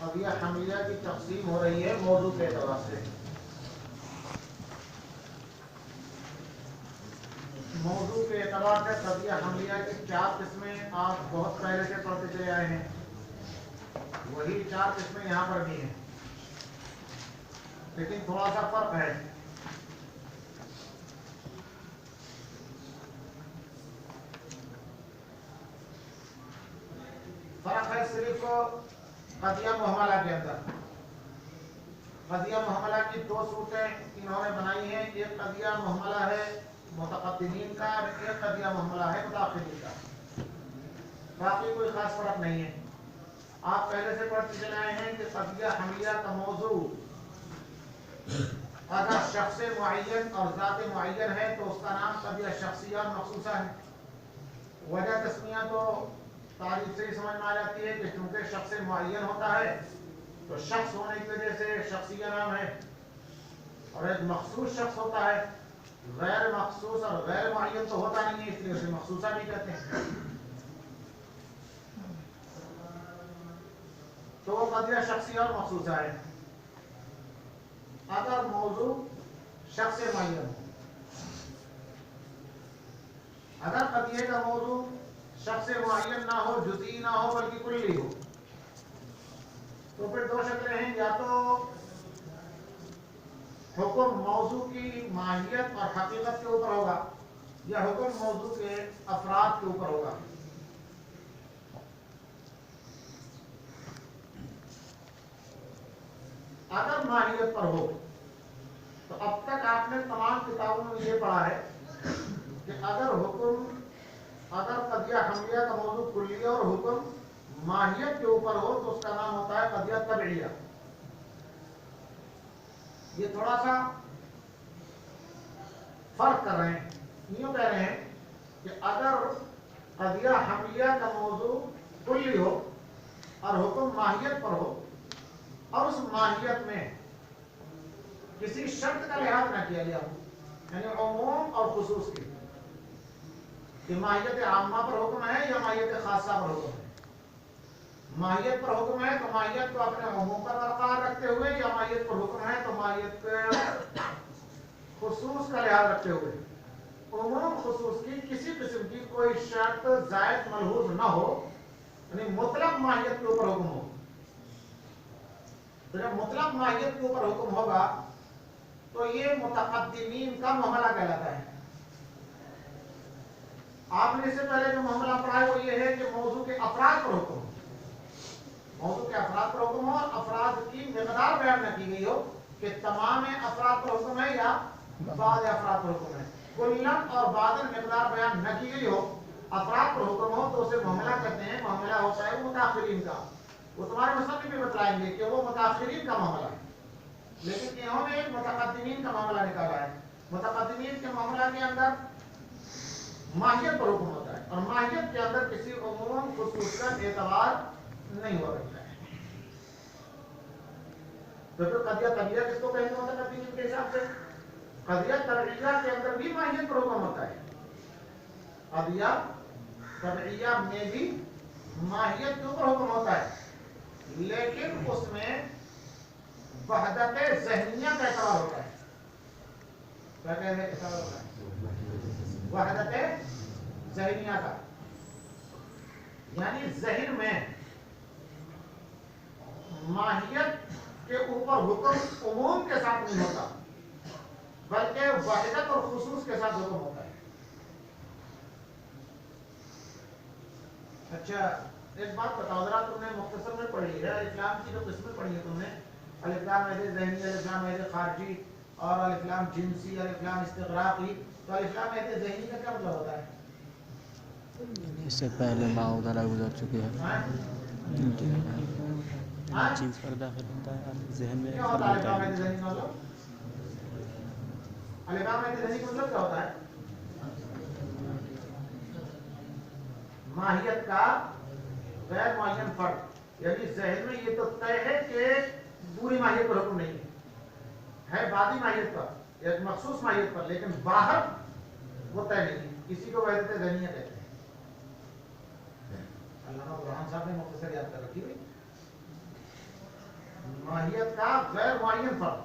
कदिया हमिया की तकसीम हो रही है मौजू के एतबार से। मौजू के एतबार से कदिया हमिया की 4 किस्में आप बहुत पहले से पढ़ते चले आए हैं, वही 4 किस्में यहाँ पर भी हैं, लेकिन थोड़ा सा फर्क है। फर्क है सिर्फ कदिया मुहमला के अंदर। कदिया मुहमला की 2 सूरतें इन्होंने बनाई हैं, एक कदिया मुहमला है मुतक़द्दिमीन का और एक कदिया मुहमला है मुताख़िरीन का। बाकी कोई खास फर्क नहीं है। आप पहले से पढ़ते चले आए हैं कि कदिया हमिया का मौजू अगर शख्स मुअय्यन और ज़ात मुअय्यन है तो उसका नाम कदिया शख्सिया और मखसूसा है। वजह तस्मिया तो तारीफ से ही समझ में आ जाती है कि चूंकि शख्स मुअय्यन होता है तो शख्स होने की वजह से शख्सिया नाम है, और एक मखसूस शख्स होता है, गैर मखसूस और गैर मुअय्यन तो होता नहीं है, इसलिए उसे मखसूसा भी कहते हैं। तो वो कदिया शख्सिया और मखसूसा है। अगर मौजू शख्स मुअय्यन हो, अगर कदिये का मौजू शख्स मुअय्यन ना हो, जुज़ई ना हो, बल्कि कुल्ली हो, तो फिर 2 शक्लें हैं। या तो हुक्म मौजू की माहियत और हकीकत के ऊपर होगा, या हुक्म मौजू के अफराद के ऊपर होगा। अगर माहियत पर हो तो अब तक आपने तमाम किताबों में ये पढ़ा है कि अगर कदिया हमिया का मौजू कुल्लिया और हुक्म माहियत के ऊपर हो तो उसका नाम होता है कदिया तबइया। ये थोड़ा सा फर्क कर रहे हैं, यूं कह रहे हैं कि अगर कदिया हमिया का मौजू कुल्ली हो और हुक्म माहियत पर हो और उस माहियत में किसी शर्त का लिहाज न किया गया हो, यानी उमूम और खुसूस की, कि माहियत आम्मा पर हुक्म है या माहियत खासा पर हुक्म है। माहियत पर हुक्म है तो माहियत को अपने उमूम पर बरकरार रखते हुए, या माहियत पर हुक्म है तो माहियत खुसूस का लिहाज रखते हुए, उमूम खुसूस की किसी किस्म की कोई शर्त जायद मलहूज न हो, यानी मुतलक माहियत के ऊपर हुक्म हो। तो जब मुतलक माहियत के ऊपर हुक्म होगा तो ये मुतक़द्दिमीन का मामला कहलाता है। आपने इससे पहले जो मामला पढ़ा है वो ये है कि मौजू के अफराद पर हुक्म हो, मौजू के अफराद पर हुक्म हो और अफराद की मिक़दार बयान न की गई हो कि तमाम अफराद पर हुक्म है या बाद अफराद पर हुक्म है। कुल्लन और बादन मिक़दार बयान न की गई हो, अफराद पर हुक्म हो, तो उसे मामला कहते हैं। मामला होता है मुताखिरीन का। वो तुम्हारे मुसन्निफ़ भी बतलाएंगे कि वो मुताखिरीन का मामला है, लेकिन इन्होंने एक मुतक़द्दिमीन का मामला निकाला है। मुतक़द्दिमीन के मामला के अंदर माहियत पर हुक्म होता है और माहियत के अंदर किसी उमूम खुसूस का एतबार नहीं हो सकता है। तो फिर कदिया तबइया किसको कहेंगे मुतक़द्दिमीन के हिसाब से? कदिया तबइया के अंदर भी माहियत पर हुक्म होता है। कदिया तबइया में भी माहियत के ऊपर हुक्म होता है, लेकिन उसमें वहदत ज़हनिया का एतबार होता है। क्या कहते हैं एतबार होता है? वहदत ज़हनिया का, यानी ज़हन में माहियत के ऊपर हुक्म उमूम के साथ नहीं होता, बल्कि वहदत और खुसूस के साथ हुक्म होता है। अच्छा, एक बात बताओ जरा, तुमने मुख्तसर में पढ़ी है अलिफ लाम की जो किस्में पढ़ी है तुमने, अलिफ लाम ज़हनी, अलिफ लाम खारजी और अलिफ लाम जिनसी, अलिफ लाम इस्तिग़राक़ी, तो अलिफ लाम ज़हनी का क्या मतलब होता है? इससे पहले माउदरा गुजर चुकी है, चीज़ पर दाखिल होता है, जहन में क्या होता है अलिफ लाम ज़हनी का मतलब? अलिफ लाम ज़हनी का मतलब क्या होता है? माहियत का गैर मुअय्यन फर्क, यानी ज़हन में ये तो तय है कि पूरी माहियत पर हुक्म नहीं है बादी माहियत पर, एक मखसूस माहियत पर, लेकिन बाहर वो तय नहीं है। इसी को वहदत ज़हनिया कहते हैं। अल्लामा बुरहान साहब ने मुख्तसर याद कर रखी हुई। माहियत का गैर मुअय्यन फर्द,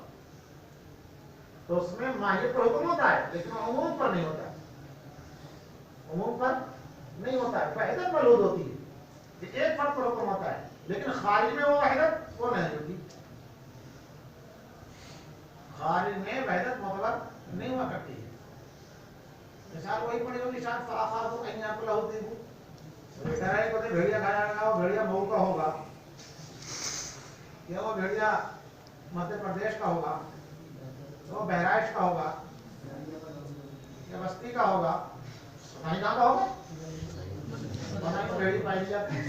तो उसमें माहियत पर हुक्म होता है लेकिन उमूम पर नहीं होता है, उमूम पर नहीं होता है। वहदत मलूद होती है कि एक फर्द पर हुक्म होता है, लेकिन खारिज में वो वहदत वो नहीं होती, खारिज में वहदत मतलब नहीं हुआ करती है। मिसाल वही पड़ी होगी शायद फाखा को कहीं आप लहू देबू, बेटा है को भेड़िया खाया होगा, वो भेड़िया मऊ का होगा या वो भेड़िया मध्य प्रदेश का होगा, वो बहराइच का होगा या बस्ती का होगा, कहीं कहाँ का होगा, वहाँ तो भेड़ी पाई जाती है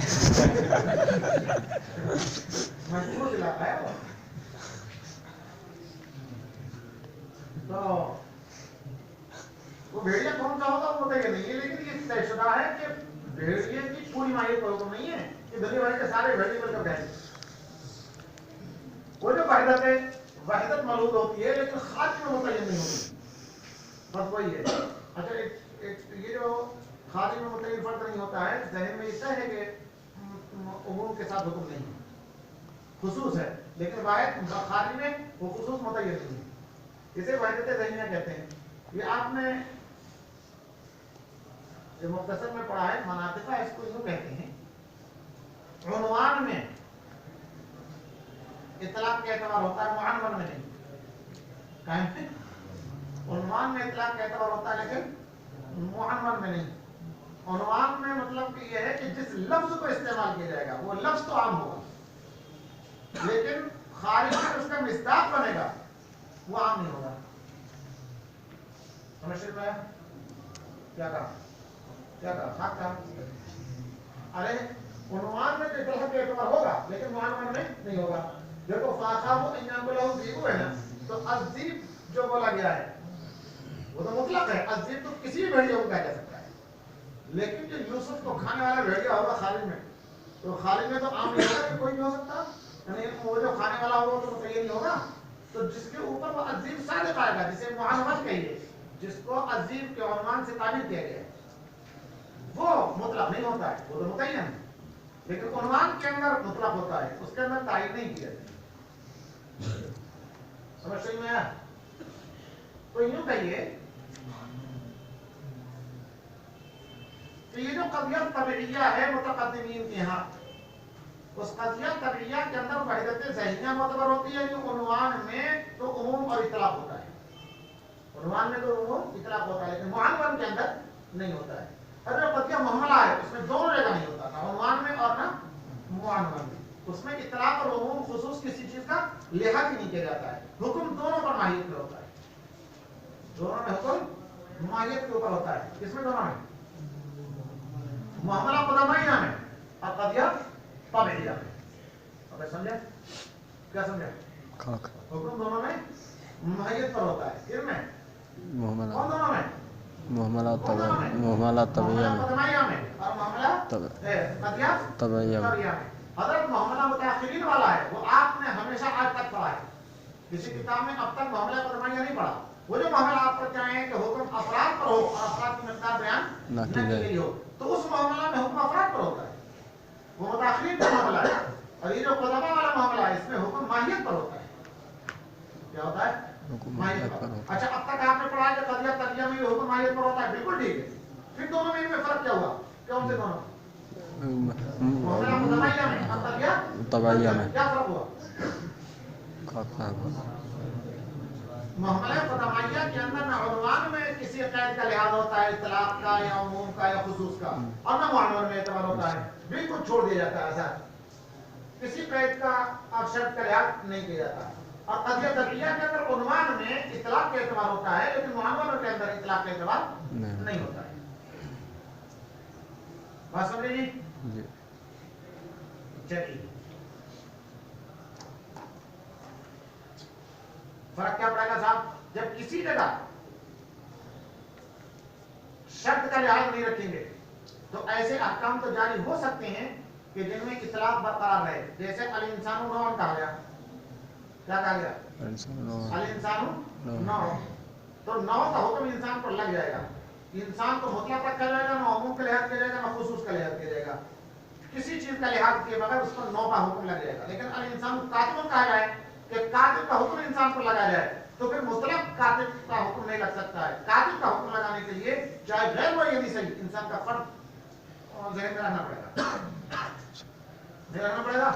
महफूज इलाका है वो। तो वो भेड़िया कौन सा होगा वो बताइए नहीं है, लेकिन ये तयशुदा है कि भेड़िए की पूरी माहियत पर हुक्म नहीं है कि दुनिया भर के सारे भेड़िए मिलकर गए। वो जो वहदत है वहदत मलूद होती है लेकिन खारिज में मुतय्यन नहीं होती, बस वही है। अच्छा ये जो खारिज में मुतय्यन फर्क नहीं होता है, ज़हन में इससे है कि उमूम के साथ हुक्म नहीं है, खुसूस है, लेकिन वाहिद खारिज में वो खुसूस मुतय्यन नहीं है, इसे वहदत ज़हनिया कहते हैं। ये आपने जो मुख्तसर में पढ़ा है मनातिका, इसको यूं कहते हैं उन्वान में इतलाक का एतबार होता है, मुअन्वन में नहीं। उन्वान में इतलाक का एतबार होता है लेकिन मुअन्वन में नहीं। उन्वान में मतलब कि यह है कि जिस लफ्ज को इस्तेमाल किया जाएगा वो लफ्ज तो आम होगा, लेकिन खारिज में उसका मिस्दाक बनेगा वो आम नहीं होगा। समझ में क्या कहा, क्या कहा, खाक कहा। अरे उन्वान में तो इतलाक का एतबार होगा लेकिन मुअन्वन में नहीं होगा। देखो फाखाहु इन्नाहु ज़ीबु है ना, तो अज़ीब जो बोला गया है वो तो मुतलक है, अज़ीब तो किसी भी भेड़िया को कहा जा सकता है, लेकिन जो यूसुफ को खाने वाला भेड़िया होगा खालिद में, तो खालिद में तो आम नहीं होगा कि कोई भी हो सकता, यानी वो जो खाने वाला होगा तो ये नहीं होगा। तो जिसके ऊपर वो अज़ीब सादिक़ आएगा, जिसे मुअन्नस कहिए, जिसको अज़ीब के उन्वान से ताबीर किया गया है, वो मुतलक नहीं होता है, वो तो मुतय्यन है, लेकिन उन्वान के अंदर मुतलक होता है, उसके अंदर तायीन नहीं किया जाता। समझ सही में आया? तो यूं कहिए कि ये जो कदियत तबईया है मुतक़द्दिमीन के यहाँ, उस कदियत तबईया के अंदर वहदत ज़हनिया मुतबर होती है, जो उन्वान में तो उमूम और इतलाक होता है, उन्वान में तो उमूम इतलाक होता है लेकिन मुअन्वन के अंदर नहीं होता है। और जो कदिया मुहमला है उसमें दोनों जगह नहीं होता, ना उन्वान में और ना मुअन्वन में, उसमें इतलाक और उमूम खुसूस किसी चीज का लिहाज ही नहीं किया जाता है, हुक्म दोनों पर माहियत में होता है, दोनों में हुक्म माहियत के ऊपर होता है। किसमें? दोनों में, मुअमला क़दमैया में और कदिया तबईया में। अब समझे? क्या समझे? हुक्म दोनों में माहियत पर होता है, किसमें? कौन दोनों में? मुहमला तबईया में क़दमैया में और मुअमला कदिया तबईया में। हज़रत मुहम्मद मुतअख्खिरीन वाला है, वो आपने हमेशा आज तक पढ़ा है, किसी किताब में अब तक मामला क़दमैया नहीं पढ़ा। वो जो मामला आप पर चाहें कि हुक्म अफराद पर हो और अफराद की मिक़दार बयान न की गई हो, तो उस मामला में हुक्म अफराद पर होता है, वो मुतअख्खिरीन का मामला है। और ये जो क़दमा वाला मामला है इसमें हुक्म माहियत पर होता है। क्या होता है? माहियत पर। अच्छा, अब तक आपने पढ़ा कि कदिया तबईया में हुक्म माहियत पर होता है, बिल्कुल ठीक है। फिर दोनों में इनमें फर्क क्या हुआ? कौन से दोनों? तबईया में क्या फर्क हुआ? मुहम्मला क़दमैया के अंदर ना उन्वान में किसी कैद का लिहाज होता है, इतलाक का या उमूम का या खुसूस का, और ना मुअन्वन में एतबार होता है, बिल्कुल छोड़ दिया जाता है, ऐसा किसी कैद का और शर्त का लिहाज नहीं किया जाता। और कदिया तबईया के अंदर उन्वान में इतलाक का एतबार होता है लेकिन मुअन्वन के अंदर इतलाक का एतबार नहीं होता है। बात समझे जी? चलिए, फर्क क्या पड़ेगा साहब? जब किसी जगह शर्त का लिहाज नहीं रखेंगे तो ऐसे अहकाम तो जारी हो सकते हैं कि जिनमें इतलाक बरकरार रहे, जैसे अल इंसानु नौअन कहा गया, क्या कहा गया? अल इंसानु नौ, तो नौ का हुक्म इंसान पर लग जाएगा, इंसान को मुतलक रखा जाएगा, ना उमूम का लिहाज किया जाएगा ना खुसूस का लिहाज किया जाएगा। किसी चीज का लिहाज किए बगैर उस पर नौबा हुक्म लग जाएगा। लेकिन अगर इंसान को कातिल कहा जाए कि कातिल का हुक्म इंसान पर लगाया जाए तो फिर मुतलक कातिल का हुक्म नहीं लग सकता है। कातिल का हुक्म लगाने के लिए चाहे गैर मुअय्यनी सही इंसान का फर्ज ज़हन में रखना पड़ेगा, नहीं रखना पड़ेगा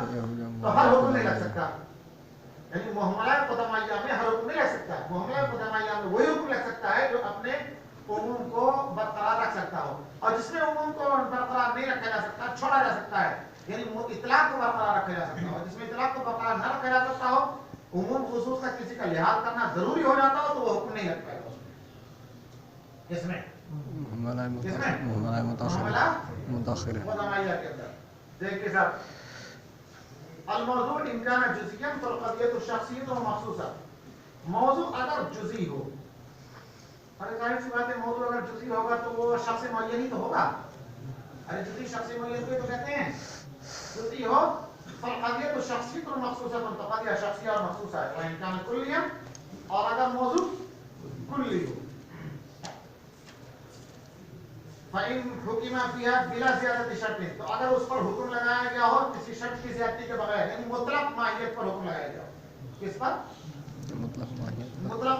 तो हर हुक्म नहीं लग सकता। यानी मुहम्मला क़दमाइया में हर हुक्म नहीं लग सकता। मुहम्मला क़दमाइया में वही हुक्म लग सकता है जो अपने उमूम को बरकरार रख सकता हो, और जिसमें उमूम को बरकरार नहीं रखा जा सकता, छोड़ा जा सकता है, यानी इतलाक को बरकरार रखा जा सकता हो। जिसमें इतलाक को बरकरार न रखा जा सकता हो, उमूम खुसूस का किसी का लिहाज करना जरूरी हो जाता हो, तो वो हुक्म नहीं लग पाएगा उसमें। किसमें? मुतअख्खिर के अंदर देखिए साहब, अल-मौज़ू इन काना जुज़िय्यन फ़ल-क़दिय्यतु शख़सिय्यतुन व मख़सूसा। मौज़ू अगर जुज़ी हो, अरे जाहिर सी बात है मौज़ू अगर जुज़ी होगा तो वो शख़्स मुअय्यन ही तो होगा। अरे जुज़ी शख़्स मुअय्यन को तो कहते हैं। जुज़ी हो फ़ल-क़दिय्यतु शख़सिय्यतुन व मख़सूसतुन, तो क़दिया शख़सिया और मख़सूसा है। व इन काना कुल्लिय्यन, और अगर मौज़ू कुल्ली हो, फ़इन हुकिमा फ़ीहा बिला ज़ियादति शर्तिन, तो अगर उस पर हुक्म लगाया गया हो किसी शर्त की ज़्यादती के बगैर, यानी मुतलक माहियत पर हुक्म लगाया गया हो। किस पर? मुतलक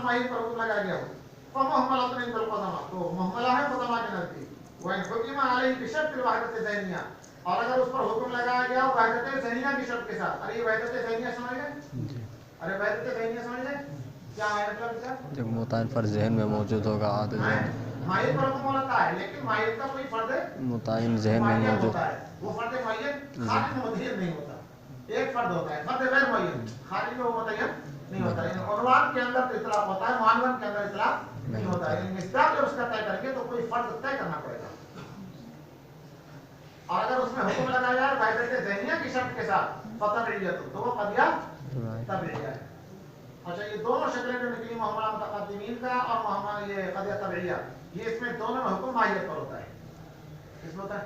माहियत पर हुक्म लगाया गया हो। फ़मुहम्मलतुन इंदल क़दमा, तो मुहम्मला है क़दमा के नज़दीक। व इन हुकिमा अलैहि बिशर्तिल वहदति ज़हनिया, और अगर उस पर हुक्म लगाया गया हो वहदत ज़हनिया की शर्त के साथ। अरे ये वहदत ज़हनिया समझ गए? अरे वहदत ज़हनिया समझ गए क्या है? मतलब क्या? जब मुतायन फर्ज ज़हन में मौजूद होगा आदत माहियत पर हुक्म होता है, लेकिन माहियत का कोई फर्ज मुतायन ज़हन में मौजूद होता है। वो फर्ज मुअय्यन खारिज में मुतय्यन नहीं होता। एक फर्ज होता है फर्ज गैर मुअय्यन, खारिज में वो मुतय्यन नहीं होता। इन उन्वान के अंदर तो इतलाक होता है, मुअन्वन के अंदर इतलाक नहीं होता है। इन मिस्दाक जब उसका तय करेंगे तो कोई फर्ज तय करना पड़ेगा, और अगर उसमें हुक्म लगाया जाए वहदत ज़हनिया की शर्त के साथ फ़तबिय्यत, तो वो क़दिया तबईया है। अच्छा, ये दोनों शक्लें जो निकली मुहम्मला मुतक़द्दिमीन का और मुहम्मला ये क़दिया तबईया, ये इसमें दोनों में हुक्म माहियत पर होता है। किसमें होता है?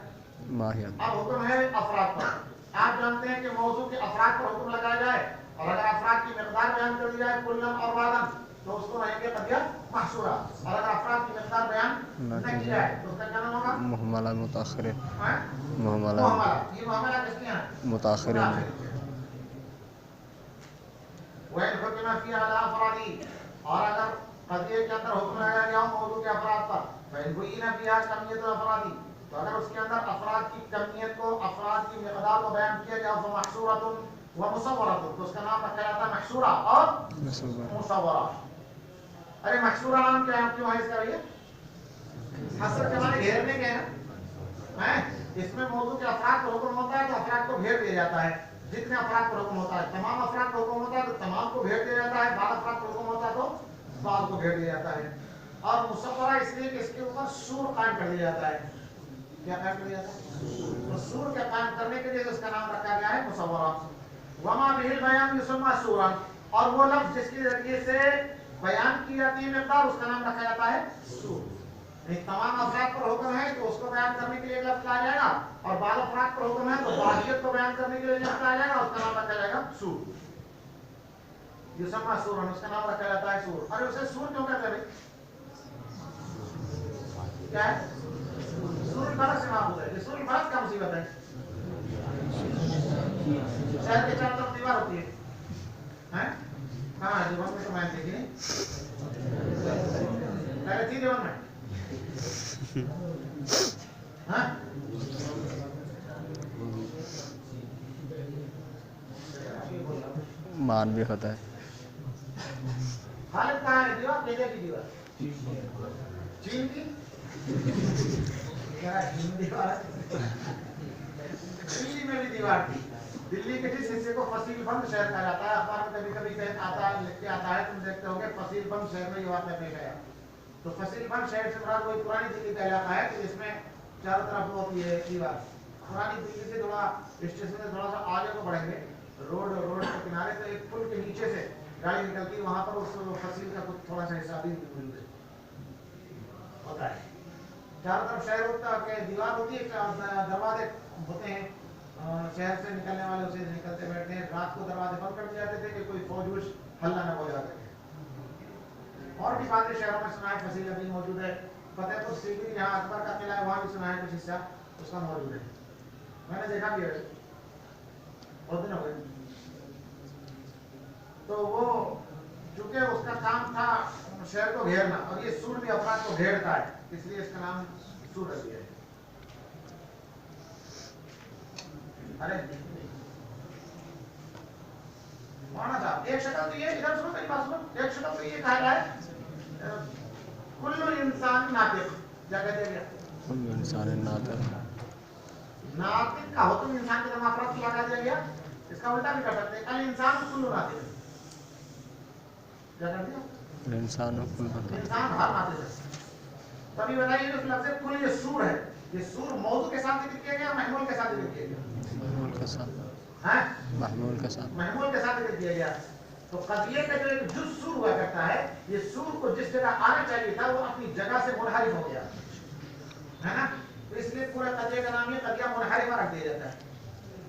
माहियत। अब हुक्म है अफराद पर। आप जानते हैं कि मौजू के अफराद पर हुक्म लगाया जाए, और अगर अफराद की मिक़दार बयान कर दी जाए कुल्लन और वादन, तो उसको रहेंगे क़दिया महसूरा, और अगर अफराद की मिक़दार बयान न की जाए तो उसका क्या नाम होगा? मुहम्मला मुतअख्खिर। मुहम्मला, ये मुहम्मला किसके हैं? मुतअख्खिर। वैन हुक्म फ़ीहा अला अफ़रादी, और अगर क़दिया के अंदर हुक्म लगाया गया हो मौजू के अफराद पर, वैन बुय्यिना फ़ीहा कमियतुल अफ़रादी, तो अगर उसके अंदर अफराद की कमियत को, अफराद की मिक़दार को बयान किया गया हो, महसूरतुन व मुसव्वरतुन, तो उसका नाम रखा जाता है महसूरा और मुसव्वरा। अरे महसूरा नाम क्या है, क्यों है इसका भैया? हसर के माने घेरने के हैं। इसमें मौजू के अफराद पर हुक्म होता है तो अफराद को घेर दिया जाता है। जितने अफराद पर हुक्म होता है, तमाम अफराद पर हुक्म होता है तो तमाम को घेर दिया जाता है, बाद अफराद पर हुक्म होता है तो बाद को घेर दिया जाता है। और मुसव्वरा इसलिए कि इसके ऊपर सूर कायम कर दिया जाता है। क्या कायम कर दिया जाता है? तो सूर के कायम करने के लिए उसका नाम रखा गया है मुसव्वरा। वमा बिहिल बयान युसम्मा सूरन, और वो लफ्ज जिसके जरिए से बयान की जाती है मिक़दार, उसका नाम रखा जाता है सूर। तमाम अफराद पर हुक्म है तो उसको बयान करने के लिए लफ्ज लाया जाएगा, और बाद अफराद पर हुक्म है तो बादियत को बयान करने के लिए लफ्ज लाया जाएगा, उसका नाम रखा जाएगा सूर। युसम्मा सूरन, उसका नाम रखा जाता है सूर। अरे उसे सूर क्यों कहते हैं? क्या है? सूर बरस से मामूल है। सूर बरस का मुसीबत है। शहर के चारों तरफ दीवार होती है, हैं? हाँ, जीवन में तो मैं देखी नहीं, पहले थी जीवन में। हाँ? मान भी होता है। खालिद कहाँ है? दीवार केजे की दीवार, चीन की क्या? चीन दीवार है। दिल्ली में भी दीवार थी। दिल्ली के जिस हिस्से को फसील बंद शहर कहा जाता है, अखबार में कभी कभी आता है, लिख के आता है, तुम देखते होगे फसील बंद शहर में ये वाक़या पेश आया। तो फसील बंद शहर से मुराद वही पुरानी दिल्ली का इलाका है कि जिसमें चारों तरफ होती है दीवार। पुरानी दिल्ली से थोड़ा स्टेशन से थोड़ा सा आगे को बढ़ेंगे, रोड के किनारे से एक पुल के नीचे से गाड़ी निकलती है, वहां पर उस फसील का कुछ थोड़ा सा हिस्सा भी होता है। चारों तरफ शहर होता है, दीवार होती है, दरवाजे होते हैं, शहर से निकलने वाले उसे निकलते बैठते हैं। रात को दरवाजे बंद कर दिए जाते थे कि कोई फौज हल्ला न हो जाते थे। और भी बातें शहरों में सुना है, फसील अभी मौजूद है। फतेहपुर सीकरी जहाँ अकबर का किला है वहाँ भी सुना है, कुछ हिस्सा उसका मौजूद है। मैंने देखा भी है बहुत दिन हो गए। तो वो चूंकि उसका काम था शहर को घेरना, और ये सूर भी अफराद को घेरता है, इसलिए इसका नाम सूर रख दिया है। अरे माना था एक शक्ल तो ये, इधर सुनो मेरी बात सुनो, एक शक्ल तो ये कहा है कुल्लु इंसान नातिक, क्या कहते हैं कुल्लु इंसान नातिक। नातिक का हुक्म इंसान के दिमाग पर लगा दिया गया, इसका उल्टा भी कर सकते हैं, अल इंसान कुल्लु नातिक, क्या कर दिया इंसान कुल्लु, इंसान हर नातिक है। तभी बताइए जो लफ्ज़ कुल ये सूर है, ये सूर मौजू के साथ जिक्र किया गया, महमूल के साथ जिक्र किया गया, महमूल के साथ, हैं महमूल के साथ, महमूल के साथ जिक्र किया गया। तो कदिये का जो एक जुज सूर हुआ करता है, ये सूर को जिस जगह आना चाहिए था वो अपनी जगह से मुनहरिफ हो गया, है ना। तो इसलिए पूरा कदिये का नाम ये कदिया मुनहरिफा रख दिया जाता है।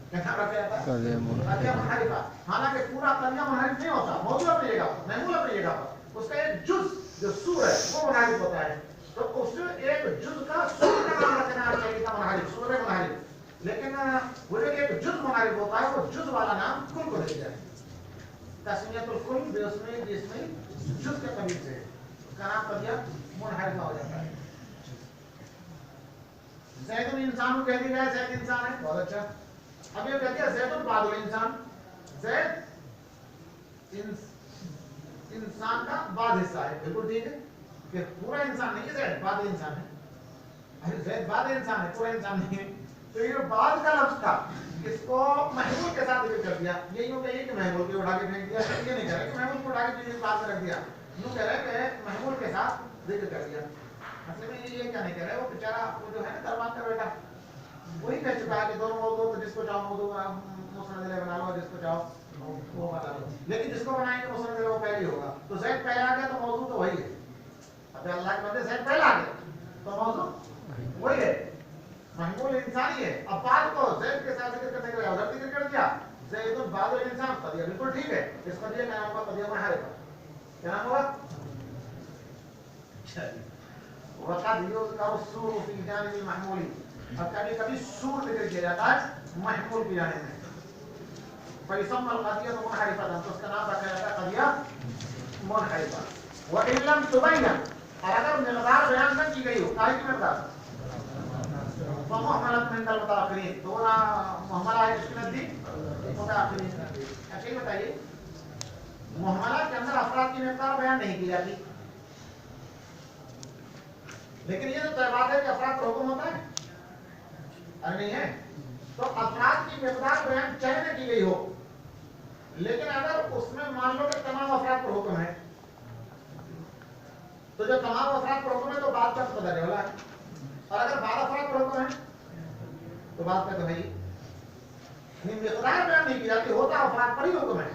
क्या नाम रखा जाता है? कदिया मुनहरिफा। हालांकि पूरा कदिया मुनहरिफ नहीं होता, मौजूद अपनी जगह पर, महमूल अपनी जगह पर, उसका एक जुज जो सूर है वो मुनहरिफ होता है। तो उस एक जुज का सूर का नाम रखना चाहिए था मुनहरिफ, सूर मुनहरिफ, लेकिन वो जो एक जुज मुनहरिफ होता है वो जुज वाला नाम कुल को दे दिया है। तस्मीयतुल कुल जिसमें जुज के करीब से उसका नाम कदिया मुनहरिफा हो जाता है। ज़ैदुल इंसान कह दिया जाए, ज़ैद इंसान है, बहुत अच्छा। अब ये कह दिया ज़ैदुल बादुल इंसान, ज़ैद इंसान का बाद हिस्सा है, बिल्कुल ठीक है कि पूरा इंसान नहीं है, ज़ैद बाद इंसान है। अरे ज़ैद बाद इंसान है, पूरा इंसान नहीं है। तो ये बाद का लफ्ज़ था, इसको महमूल के साथ जिक्र कर दिया। ये यूं कहिए कि महमूल को उठा के फेंक दिया, ये नहीं कह रहे कि महमूल को उठा के पीछे पास रख दिया, यूं कह रहे कि महमूल के साथ जिक्र कर दिया। मतलब ये क्या नहीं कह रहे, वो बेचारा वो जो है ना दरबार का बेटा, वही कह चुका है कि दोनों मौजू, तो जिसको चाहो मौजू मुसनद बना लो, जिसको चाहो वो बना लो, लेकिन जिसको बनाएंगे मुसनद वो पहले होगा। तो ज़ैद पहले आ गया तो मौजू तो वही है। अब अल्लाह के बंदे ज़ैद पहले आ गया तो मौजू वही है, महमूल इंसान ही है। अब बाद को ज़ैद के साथ जिक्र करने के लिए उधर जिक्र कर दिया, ज़ैदुल बादुल इंसान, कदिया बिल्कुल ठीक है। इस कदिया का नाम होगा कदिया मुनहरिफा। क्या नाम होगा? वक़द युज़करु सूर फी जानिबिल महमूली, और कभी-कभी सूर जिक्र किया जाता है महमूल की जानिब में। फयुसम्मल कदिया मुनहरिफा, तो उसका नाम रखा जाता है कदिया मुनहरिफा। व इन लम तुबय्यन, और अगर मिक़दार बयान न की गई हो, काहे की मिक़दार मुहमलत मिनल मुताअखिरीन, तो ना मुहमला है किसके नजदीक? मुताअखिरीन के नजदीक। अच्छा ये बताइए, मुहमला के अंदर अफराद की मिक़दार बयान नहीं की जाती, लेकिन ये तो तय बात है कि अफराद पर हुक्म होता है, अरे नहीं है। तो अफराद की मिक़दार बयान चाहे न की गई हो, लेकिन अगर उसमें मान लो कि तमाम अफराद पर हुक्म है, तो जब तमाम अफराद पर हुक्म है तो बात का पता चलने वाला है, और अगर बाद अफराद पर हुक्म है तो बात का तो है ही। मिक़दार बयान नहीं की जाती, होता अफराद पर ही हुक्म है,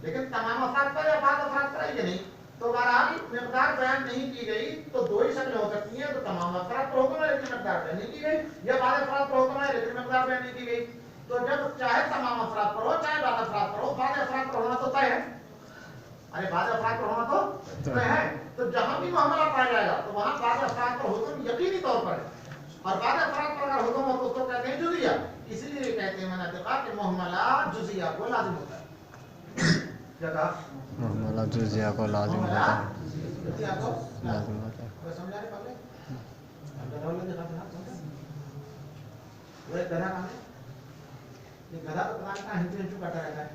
लेकिन तमाम अफराद पर या बाद अफराद पर है कि नहीं। तो बहरहाल मिक़दार बयान नहीं की गई तो दो ही शक्लें हो सकती हैं, तो तमाम अफराद पर हुक्म है लेकिन मिक़दार बयान नहीं की गई, या बाद अफराद पर हुक्म है लेकिन मिक़दार बयान नहीं की गई। तो जब चाहे तमाम अफराद पर हो चाहे बाद अफराद पर हो, बाद अफराद पर होना तो तय है। अरे बाद अफराद पर होना तो तय है। तो जहां भी मामला पाया जाएगा तो वहां बाद अफराद पर हुक्म यकीनी तौर पर है, और बाद अफराद पर अगर हुक्म हो तो उसको कहते हैं जुज़िया। इसीलिए कहते हैं मनातिक़ा कि मुहमला जुज़िया को लाजिम होता है। जगह मुहमला जुज़िया को लाजिम होता है, जुज़िया को लाजिम होता है। समझा रहे पहले? गधा वाला दिखा था, समझा? वो एक गधा कहाँ है? ये गधा तो पता नहीं कहाँ हिंचू करता रहता है,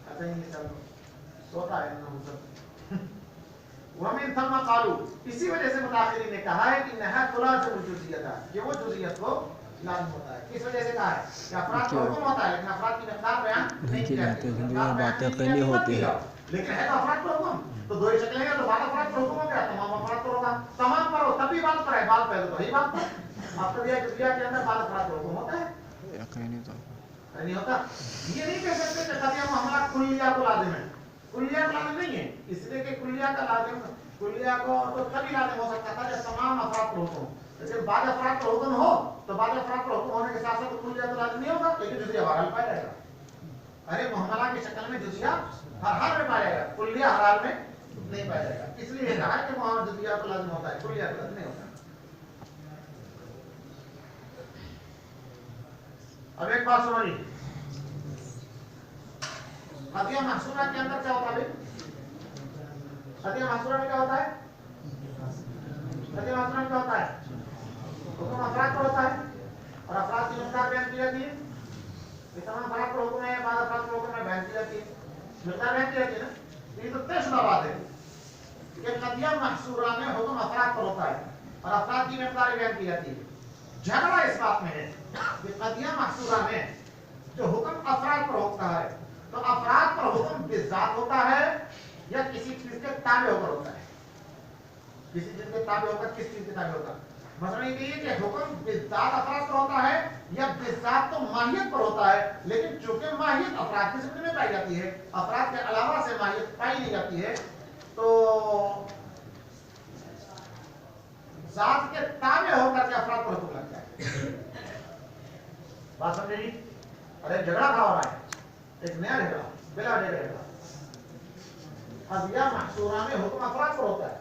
कहते हैं ये सब सोता है ना सब। वमिन थम्मा क़ालू, इसी वजह से मुताख़िरीन ने कहा है कि नहा तुलाज़िमुल जुज़ियता, कि वो जुज़ियत को लाज़िम होता है। किस वजह से कहा है कि अफराद को हुक्म होता है लेकिन अफराद की मिक़दार बयान नहीं की जाती, बातें कहीं होती है, लेकिन है तो अफराद पर हुक्म। तो दो ही शक्लें हैं, तो बाद अफराद पर हुक्म हो गया, तमाम अफराद पर होगा, तमाम पर हो तभी बात पर है, बात पहले तो वही बात पर। अब तो दिया जुज़िया के अंदर बाद अफराद पर हुक्म होता है, यकीनी तो नहीं होता। ये नहीं कह सकते कि कदिया मुहमला कुल्लिया को लाजिम है, कुल्लिया को लाजिम नहीं है, इसलिए कि कुल्लिया का लाजिम, कुल्लिया को तो तभी लाजिम हो सकता था जब तमाम अफराद पर हुक्म हो, लेकिन बाद अफराद पर हुक्म हो तो बाद अफराद पर हुक्म होने के साथ साथ कुल्लिया तो लाजिम नहीं होगा, लेकिन जुज़िया बहरहाल पाया जाएगा। अरे मुहमला की शक्ल में जुज़िया हर हाल में पाया जाएगा, कुल्लिया हर हाल में नहीं पाया जाएगा। इसलिए कहा कि मुहम्मद जुज़िया तो लाजिम होता है, कुल्लिया तो लाजिम नहीं होता। अब एक बात समझिए, कदिया महसूरा के अंदर क्या होता है? कदिया महसूरा में क्या होता है? कदिया महसूरा में क्या होता है? हुक्म अफराद पर होता है और अफराद की मिकदार बयान की जाती है। ये तमाम अफराद पर हुक्म है, बाद अफराद पर हुक्म है बयान की जाती है, मिकदार बयान की जाती है ना। ये तो तयशुदा बात है कि कदिया महसूरा में हुक्म अफराद पर होता है और अफराद की मिकदार बयान की जाती है। झगड़ा इस बात में है कि कदिया महसूरा में जो हुक्म अफराद पर होता है तो अफराद पर हुक्म बिज़ात होता है या किसी चीज के ताबे होकर होता है? किसी चीज के ताबे होकर, किस चीज के ताबे होता है? मसला ये कि हुक्म बिज़ात अफराद पर होता है या बिज़ात तो माहियत पर होता है, लेकिन चूंकि माहियत अफराद की जिम्मे में पाई जाती है, अफराद के अलावा से माहियत पाई नहीं जाती है, तो जात के ताबे होकर के अफराद पर हुक्म लगता है। बात समझे जी? अरे झगड़ा खड़ा हो रहा है, एक नया झगड़ा, बिला झगड़ा। कदिया महसूरा में हुक्म अफराद पर होता है,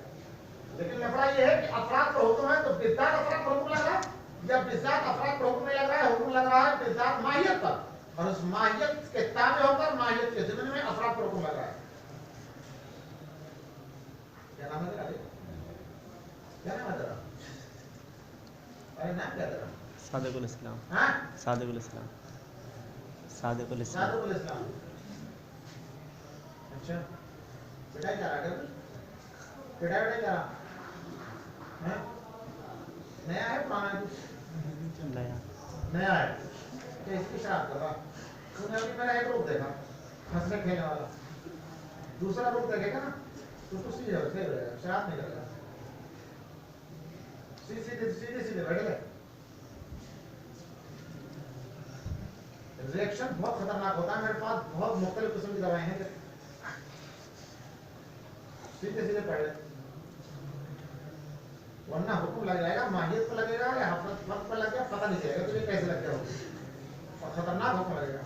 लेकिन लफड़ा ये है कि अफराद पर हुक्म है तो बिज़ात अफराद पर हुक्म लग रहा है या बिज़ात अफराद पर हुक्म नहीं लग रहा है, हुक्म लग रहा है बिज़ात माहियत पर, और उस माहियत के ताबे होकर माहियत के ज़िम्मे में अफराद पर हुक्म लग रहा है। क्या नाम है तेरा? क्या नाम है तेरा? अरे नाम क्या तेरा? सादिकुल इस्लाम। हाँ, सादिकुल इस्लाम। सादिकुल इस्लाम। सादिकुल इस्लाम। अच्छा, पिटाई जा रहा है? पिटाई जा रहा है? नया है पुराना है? कुछ नया। नया है कि इसकी शराब कर रहा? तूने अभी मेरा एक रूप देखा हंसने खेलने वाला, दूसरा रूप देखेगा ना तो सीधे रहेगा, शराब नहीं करेगा, सीधे सीधे सीधे बैठेगा। रिएक्शन बहुत खतरनाक होता है, मेरे पास बहुत मुख्तलिफ किस्म की दवाएं हैं। सीधे सीधे पढ़ ले, वरना हुक्म लग जाएगा, माहियत पर लगेगा या हफरत पर लग गया, पता नहीं चलेगा तुझे कैसे लग गया, और खतरनाक हुक्म लगेगा।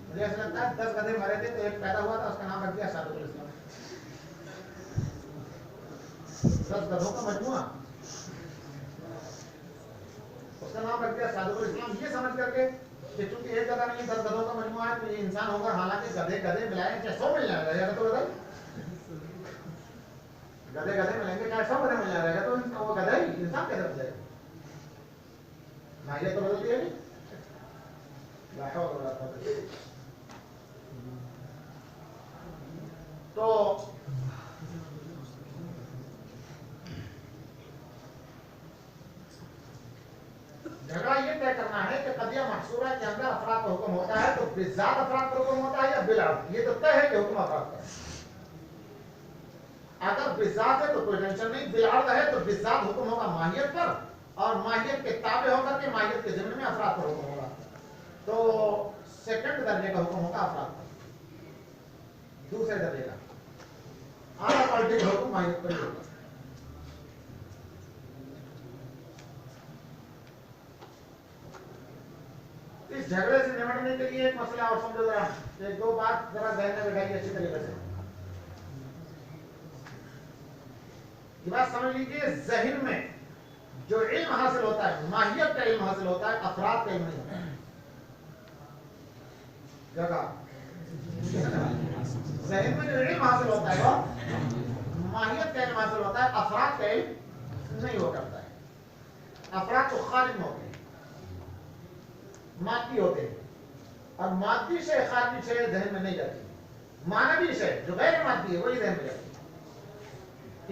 मुझे ऐसा लगता है 10 गधे मरे थे तो एक पैदा हुआ था, उसका नाम रख दिया सादिकुल इस्लाम। 10 गधों का मजमुआ, उसका नाम रख दिया सादिकुल इस्लाम, ये समझ करके कि चूंकि एक गधा नहीं 10 गधों का मजमुआ है तो ये इंसान होगा। हालांकि गधे गधे मिलाए चाहे 100 मिल जाएगा तो बदल, गधे गधे मिलेंगे चाहे 100 गधे मिल जाएगा तो वो गधा ही इंसान कैसे बन जाएगा? माहियत तो बदलती है नहीं। तो झगड़ा ये तय करना है कि कदिया महसूरा के अंदर अफराद का हुक्म होता है तो बिज़ात अफराद का हुक्म होता है या बिल अर्द, ये तो तय है कि हुक्म अफराद का है। अगर बिज़ात है तो कोई टेंशन नहीं, बिल अर्द है तो बिज़ात हुक्म होगा माहियत पर और माहियत के ताबे होकर के माहियत के ज़िम्मे में अफराद पर हुक्म होगा। तो सेकंड दर्जे का हुक्म होगा अफराद पर, दूसरे दर्जे का आला क्वालिटी का हुक्म माहियत पर होगा। इस झगड़े से निपटने के लिए एक मसला और समझो जरा, एक दो बात जरा ध्यान में बैठाइए अच्छी तरीके से। ये बात समझ लीजिए, ज़हन में जो इल्म हासिल होता है, माहियत का इल्म हासिल होता है, अफराद का इल्म नहीं होता है। जगह ज़हन में जो इल्म हासिल होता है वो माहियत का इल्म हासिल होता है, अफराद का इल्म नहीं हो करता है। अफराद तो खालिद होते हैं, मादी होते हैं, और मादी से खालिद से ज़हन में नहीं जाती। मानवी से जो गैर मादी है वही ज़हन में जाती है।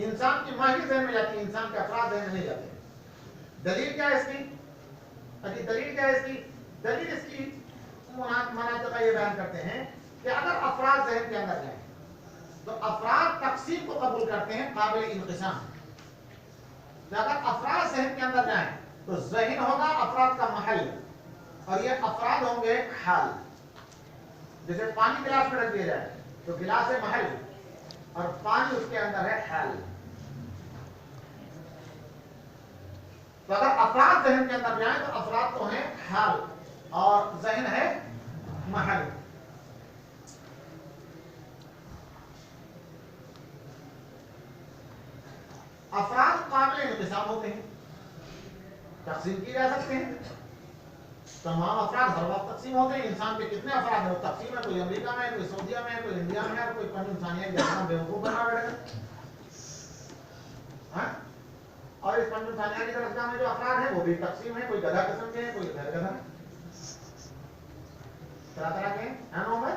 इंसान की माहियत ज़हन में जाती है, इंसान के अफराद ज़हन में नहीं जाते। दलील क्या है इसकी? अभी दलील क्या है इसकी? दलील इसकी मनातिक़ ये बयान करते हैं कि अगर अफराद ज़हन के अंदर जाए तो अफराद तक़सीम को कबूल करते हैं काबिल इंक़िसाम। तो अगर अफराद ज़हन के अंदर जाए तो ज़हन होगा अफराद का महल और ये अफराद होंगे हाल। जैसे पानी गिलास में रख दिया जाए तो गिलास है महल और पानी उसके अंदर है हाल। तो अगर अफराद ज़हन के अंदर जाए तो अफराद तो हैं हाल और ज़हन है महल। अफराद काबिल इंक़िसाम होते हैं, तक़सीम किए जा सकते हैं। तमाम अफराद हर वक्त तकसीम होते हैं। इंसान के कितने अफराद हैं, तकसीम है, कोई अमेरिका में है, कोई सऊदीया में है, कोई इंडिया में है, कोई पंज इंसानिया के जैसा बेवकूफ बना बैठेगा। और इस पंज इंसानिया की दरगाह में जो अफराद है वो भी तकसीम है, कोई गधा किस्म के हैं, कोई गैर गधा, तरह तरह के हैं ना। मैं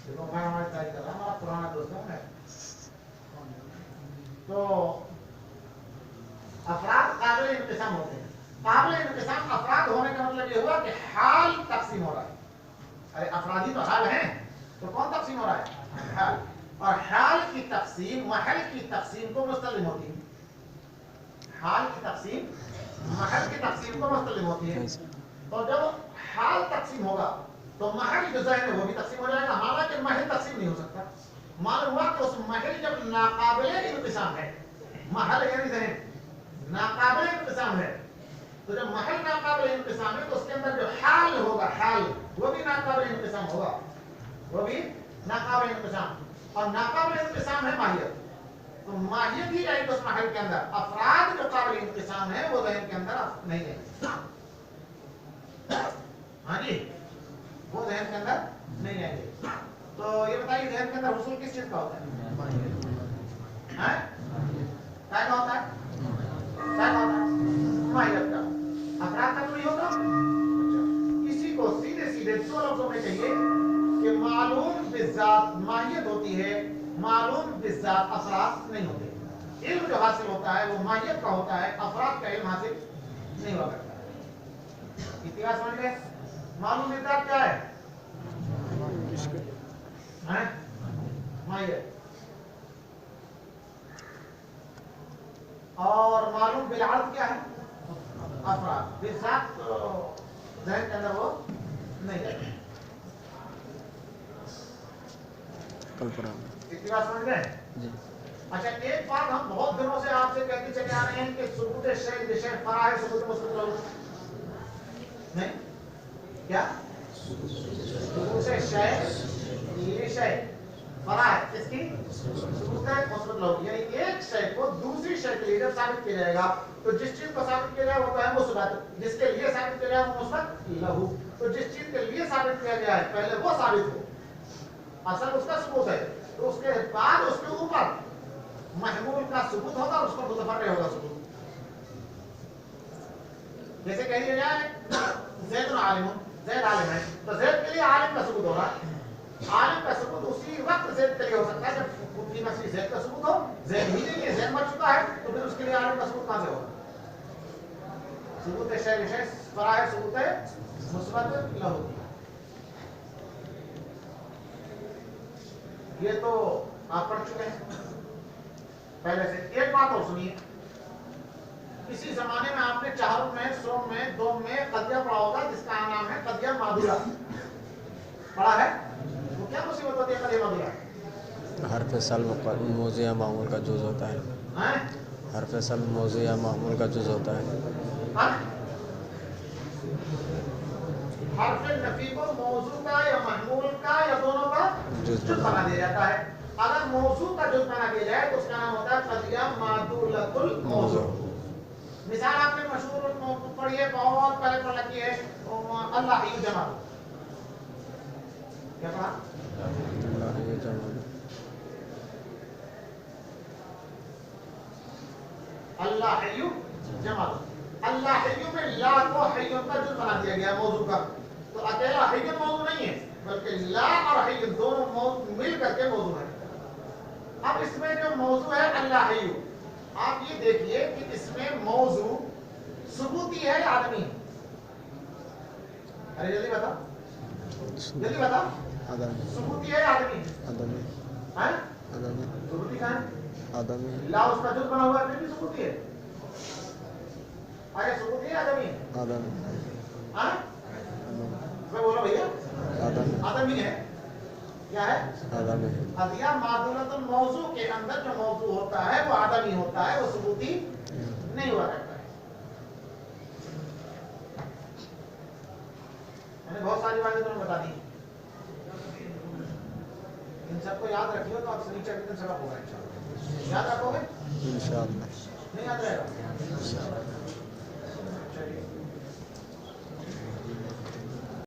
देखो मैं हमारी तैयारी कर रहा हूँ, हमारा पुराना दोस्त है। तो अफराद काबिल इंतजाम होते हैं। काबिल इंतजाम अफराद होने का मतलब ये हुआ कि हाल तकसीम हो रहा है। अरे अफरादी तो हाल है, तो कौन तकसीम हो रहा है? हाल। और हाल की तकसीम महल की तकसीम को मुस्तलिम होती है। हाल की तकसीम महल की तकसीम को मुस्तलिम होती है। तो जब हाल तकसीम होगा तो महल जो ज़हन है वो भी तकसीम हो जाएगा। हालांकि महल तकसीम नहीं हो सकता। मालूम हुआ कि उस महल जब नाकाबिल इंतजाम है, महल यानी ज़हन नाकाबिल इंतजाम है, तो जब महल नाकाबिल इंतजाम है तो उसके अंदर जो हाल होगा, हाल वो भी नाकाबिल इंतजाम होगा, वो भी नाकाबिल इंतजाम। और नाकाबिल इंतजाम है माहियत, तो माहियत ही जाएगी उस महल के अंदर। अफराद जो काबिल इंतजाम है वो ज़हन के अंदर नहीं है। हाँ जी, वो ज़हन के अंदर नहीं आएंगे। तो ये बताइए ज़हन के अंदर हुसूल किस चीज का होता है? हैं? क्या का होता है? क्या का होता है? माहियत का। अफराद का तो नहीं होता। इसी को सीधे सीधे दो लफ्जों में कहिए कि मालूम बिज़ात माहियत होती है, मालूम बिज़ात अफराद नहीं होते। इल्म जो हासिल होता है वो माहियत का होता है, अफराद का इल्म हासिल नहीं हुआ करता है। इतिहास समझ गए? मालूम बिज़ात क्या है? माहियत। और मालूम बिलअर्द क्या है? अफराद। बिज़ात ज़हन के अंदर वो नहीं है। इतिहास समझ गए? अच्छा, एक बात हम बहुत दिनों से आपसे कहते चले आ रहे हैं कि सुबूत शय विषय फरा है, सुबूत मुस्बत लो नहीं क्या? सुबूत शय विषय फरा है, इसकी सुबूत है मुस्बत लो, यानी एक शय को दूसरी शय के लिए जब साबित किया जाएगा तो जिस चीज को साबित किया जाए वो है मुस्बत, जिसके लिए साबित किया जाए वो मुस्बत लहू। तो जिस चीज के लिए साबित किया गया है पहले वो साबित हो, असल उसका सबूत है, तो उसके बाद उसके ऊपर महमूल का सबूत होगा, उसको मुतफर्रे होगा सबूत। जैसे कह दिया जाए ज़ैद आलिम, ज़ैद आलिम है, तो ज़ैद के लिए आलिम का सबूत होगा। आलिम का सबूत उसी वक्त ज़ैद के लिए हो सकता है जब अपनी नफसी ज़ैद का सबूत हो। ज़ैद ही नहीं है, ज़ैद मर चुका है, तो फिर उसके लिए आलिम का सबूत कहां से होगा? सबूत है शय विषय फरा है, सबूत है मुस्बत लहू। ये तो आप पढ़ चुके हैं पहले से। एक बात और सुनिए, इसी जमाने में आपने चारों में, सोम में, दोम में कदिया पढ़ा होगा जिसका नाम है कदिया मादुरा। पढ़ा है? वो क्या मुसीबत होती है कदिया मादुरा? हर फसल मौज़ू या मामूल का जुज़ होता है। हर फसल मौज़ू या मामूल का जुज़ होता है। हर्फ नफी को मौजू का या महमूल का या दोनों का जुज़ बना दिया जाता है। अगर मौजू का जुज़ बना दिया जाए तो उसका नाम होता है कदिया मादुलतुल मौजू। मिसाल आपने मशहूर पढ़ी है, बहुत पहले पढ़ रखी है, अल्लाह ही जमा। क्या कहा? अल्लाह ही जमा। अल्लाह हय्यु जमा। अल्लाह हय्यु में ला को हय्युन का जुज़ बना दिया गया मौजू का। तो अकेला हय्युन मौजू नहीं है, बल्कि ला और हय्युन दोनों मौजू मिल करके मौजू है। अब इसमें जो मौजू है अल्लाह हय्यु, आप ये देखिए कि इसमें मौजू सुबूती है या आदमी? अरे जल्दी बताओ, जल्दी बताओ। सुबूती है या आदमी? आदमी। हैं? आदमी। सुबूती कहाँ है? आदमी। ला उसका जुज़ बना हुआ है फिर भी सुबूती है। अरे सुबूती है आदमी? आदमी। हाँ? मैं बोला भैया आदमी। आदमी है। क्या है? आदमी। कदिया मादुलतुल मौजू के अंदर जो मौजू होता है वो आदमी होता है, वो सुबूती नहीं हुआ करता है। मैंने बहुत सारी बातें तुम्हें बता दी, इन सबको याद रखियो तो आप शनिचर के दिन सबक होगा इंशाअल्लाह। याद रखोगे? इंशाअल्लाह। नहीं याद रहेगा?